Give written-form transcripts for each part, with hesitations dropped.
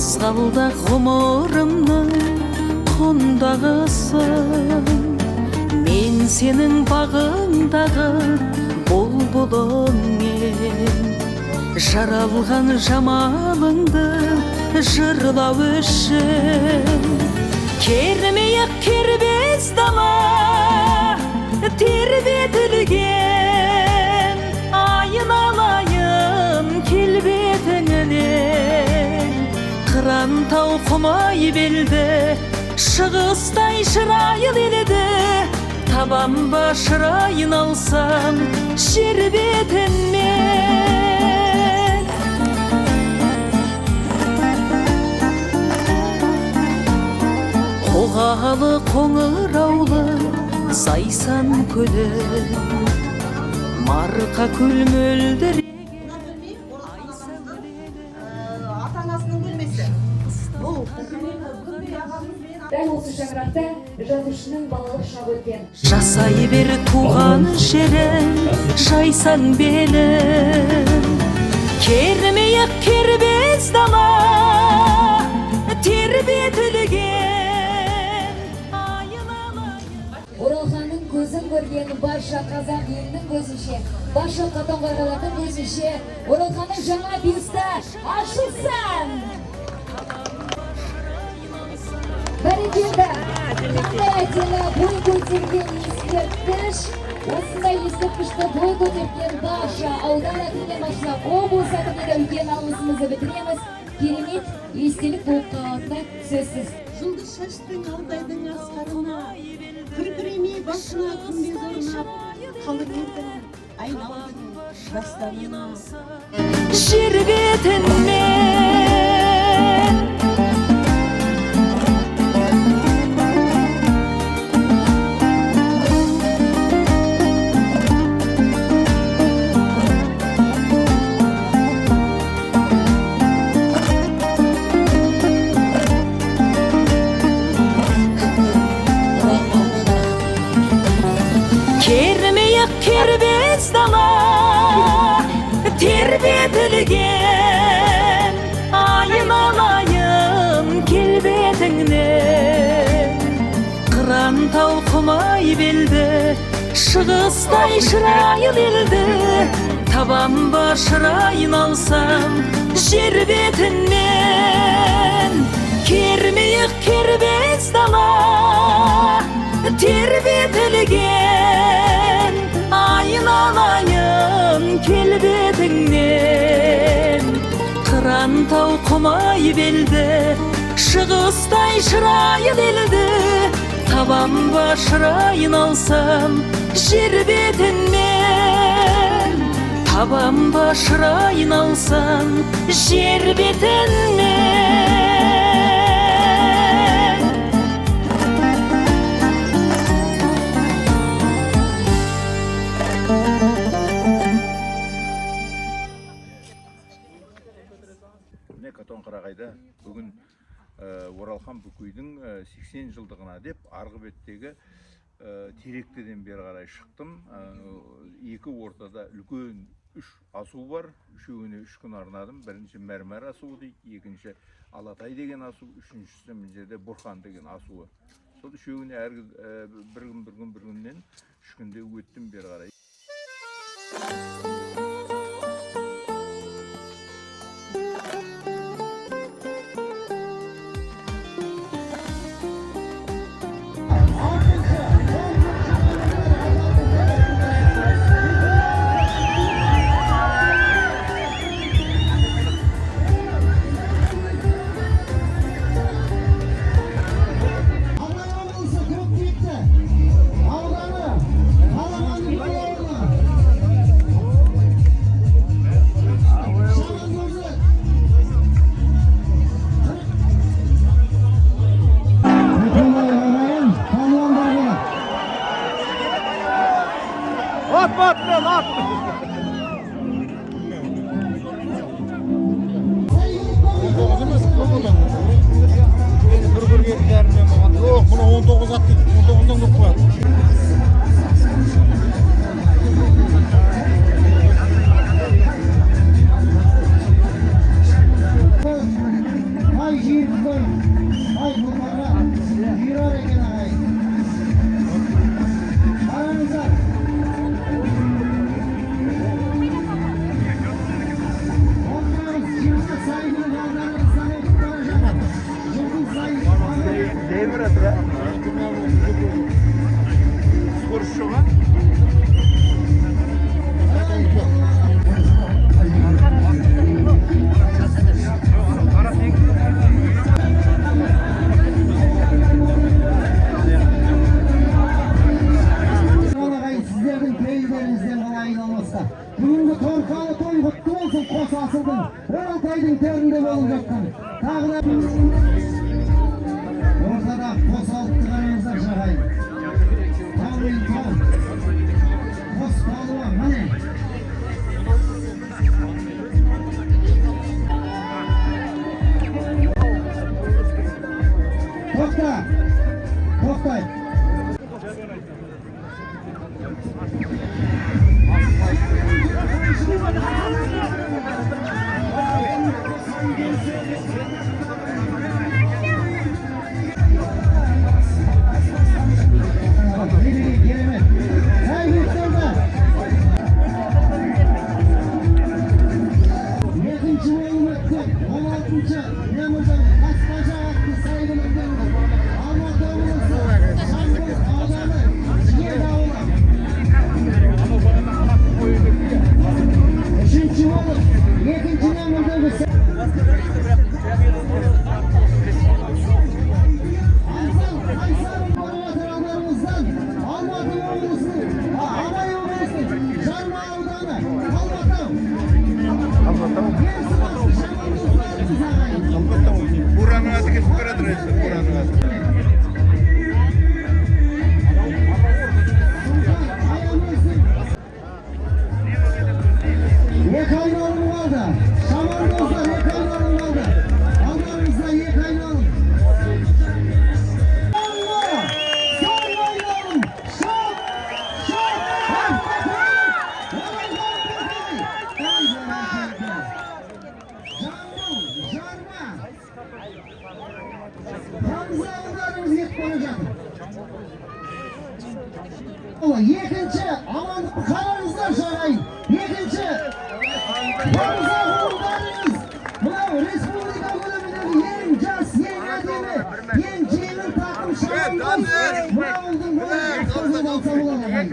Қызғалдақ ғұмырымның құндағысың, мен сенің бағыңдағы бұлбұлың ем. Жаралған жамалыңды жырлау үшін кермейік кербез дала тербетілген, айналайын келбетіңнен. Қыран тау құмай белді, шығыстай шырайыл елді, табам ба шырайын алсам жер бетінмен. Қоғалы қоңыраулы Зайсан көлі, марқа көл мөлдіреген ата-анасының бөлмесі. Бұл дәл осы шаңырақта жазушының балалық шағы өткен. жасай бер туған жерің жайсан белің, кермейік кербез дала тербетілген, Оралханның көзін көрген барша қазақ елінің көзінше, барша қатонқарғалардың көзінше, Оралханның жаңа бюсті ашылсын! Бәрекелді! Қандай әдемі бой көтерген ескерткіш, осындай ескерткішті бой көтерген барша аудан әкімінен бастап облыс әкіміне үлкен алғысымызды білдіреміз. Керемет естелік болып қалғанына сөзсіз. жұлдыз шаштың алдайдың асқарына, күркіремей басына күмбез орнап, қалып едің айналдың дастанына. жер бетінмен. Кермейік кербез дала тербетілген, айналайын келбетіңнен. Қыран тау құмай белді, шығыстай шырайыл елді, табам ба шырайын алсам жер бетінен. Кермейік кербез дала тербетілген, айналайын келбетіңнен. Қыран тау құмай белді, шығыстай шырайыл елді, табам ба шырайын алсам жер бетінен. Табам ба шырайын алсам жер бетінен. Қатонқарағайда бүгін Оралхан Бүкейдің 80 жылдығына деп арғы беттегі теректеден бері қарай шықтым. Екі ортада үлкен 3 асу бар. Үшеуіне 3 күн арнадым. Бірінші мәрмәр асуы дейді, екінші Алатай деген асу, үшіншісі мына жерде Бұрхан деген асуы. Сол үшеуіне бір күннен 3 күнде өттім бері қарай. Yok, bunu 19 attık, 19'dan da var. Ay Оралтайдың төрінде болып жатқан тағы да ортада қос алыпты қараңыздар жағайын. Тау мен тау. Қос палуан, міне. Тоқта! Тоқтайық! Buranın adı kesip karadıraysa, buranın adı. Yekaynalım vardı. Şaman dostlar yekaynalım vardı. Allah'ınızla yekaynalım. Allah! Sarmayalım! Şok! Şok! Jarma! Hamza oğullarımız yetip olacak. Yekinci amanlık kararınızdan şarayın. Yekinci Hamza oğullarınız. Bravo Respublika bölümündeki yeni cas, yeni ademi, yeni cihinin takım şamanımız. Bravo oldun böyle kazan alsa bulalım. Ne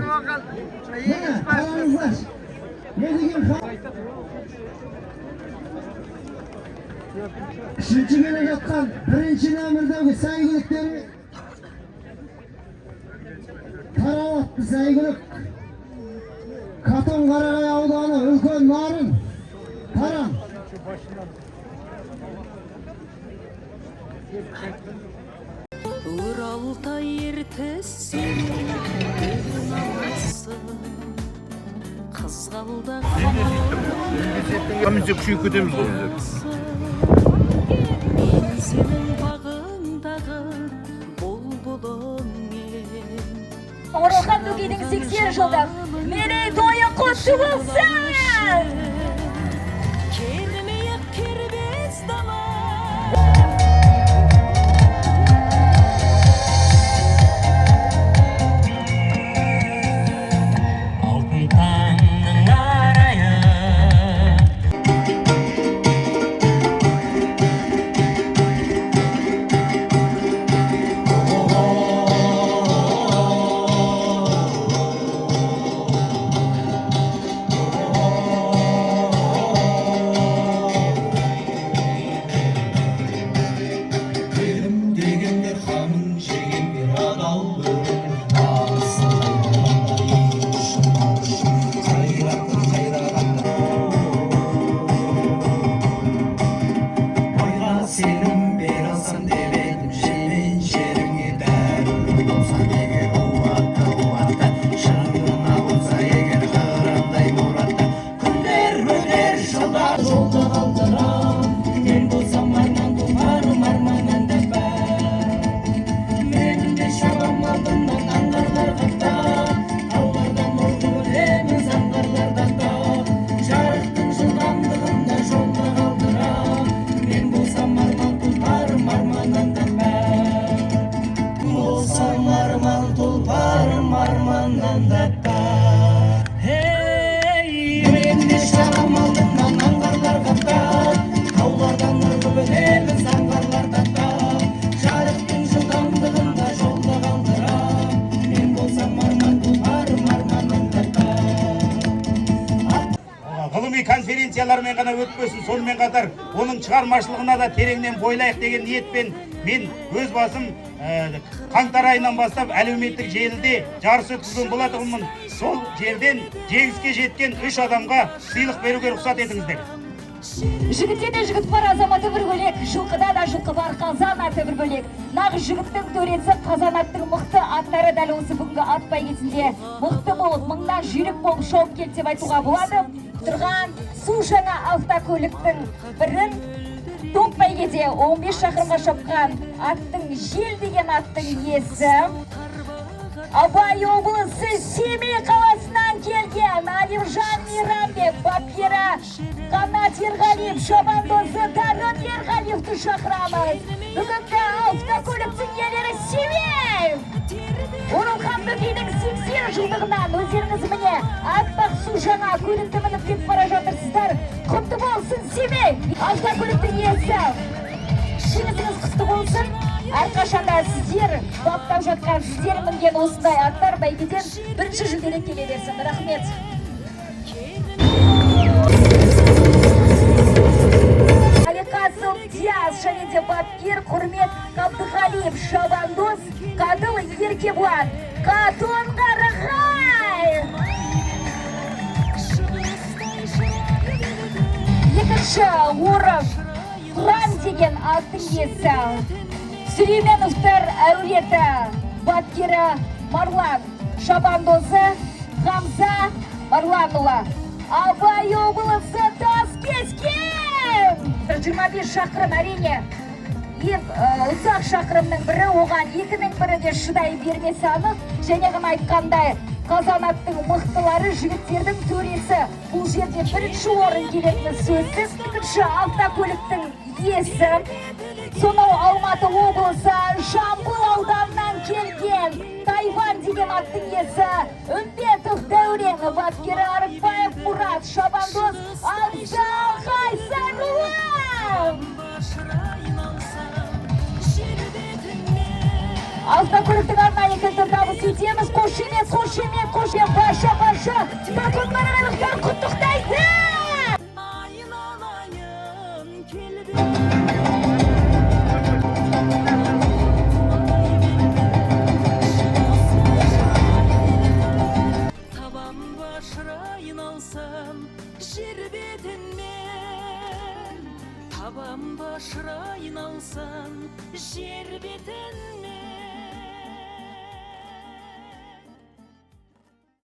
kararınızlar? Ne diyeyim? Üçüncü gene yapkan birinci namirdeki saygılıkları Taravatlı saygılık Katın Karagay Avdanı Ülkön Narın Taran Uraltay ertesi Kızgalda Kamizce kuşu kötemiz olacak. Ben senin bağınдағы бұлбұлың Оралхан Бөкейдің 80 жылдық мерейтойы құтты болсын! Келмейік кербез дала Алтын таңның арайы конференциялармен ғана өтпесін, сонымен қатар оның шығармашылығына да тереңнен бойлайық деген ниетпен мен өз басым қаңтар айынан бастап әлеуметтік желіде жарыс өткізген болатынмын. Сол жерден жеңіске жеткен 3 адамға сыйлық беруге рұқсат етіңіздер. Жігітте де жігіт бар, азаматы бір бөлек, жылқыда да жылқы бар, қазан аты бір бөлек. Нағыз жігіттің төресі қазан аттың мықты аттары дәл осы бүгінгі ат бәйгесінде мықты болып, мыңнан жүйрік болып шауып келді деп айтуға болады. Тұрған су жаңа автокөліктің бірін топ бәйгеде 15 шақырымға шапқан аттың жел деген аттың иесі Абай облысы Семей қаласынан келген Алимжан Мейрамбек, бапкері Қанат Ерғалиев, шабандозы Дарын Ерғалиевті шақырамыз. Бүгінгі автокөліктің иелері Семей! Оралхан бөкейдің 80 жылдығынан өздеріңіз міне аппақ су жаңа көлікті мініп кетіп бара жатырсыздар. Құтты болсын Семей! Автокөліктің иесі! Жеңісіңіз құтты болсын! Әрқашанда сіздер баптап жатқан сіздер мінген осындай аттар бәйгеден бірінші жүлдеге келе берсін. Рахмет! Алиқасым Диас және де бапкер Құрмет Қабдығалиев, шабандоз Қадыл Еркебуан, Қатон Қарағай! Екінші орын Құран деген аттың иесі Сүлейменовтар әулеті, бапкері Марлан, шабандозы Хамза Марланұлы. Абай облысы Таспескен! 25 шақырым әрине. Ұсақ шақырымның бірі, оған екінің бірі де шыдай бермесі анық. Және ғана айтқандай, қазан аттың мықтылары жігіттердің төресі. Бұл жерде бірінші орын келетіні сөзсіз. Екінші автокөліктің иесі. Сонау Алматы облысы Жамбыл ауданынан келген Тайвань деген аттың иесі Үмбетов Дәурен, бапкері Арықбаев Мұрат, шабандоз Абзал Қайсарұлы. Автокөліктің арнайы кілтін табыс етеміз. Қошемет, баша. Батон Марағайлықтар құттықтайды! Табан башырайын алсам жер бетінен, табан башырайын алсам жер бетінен.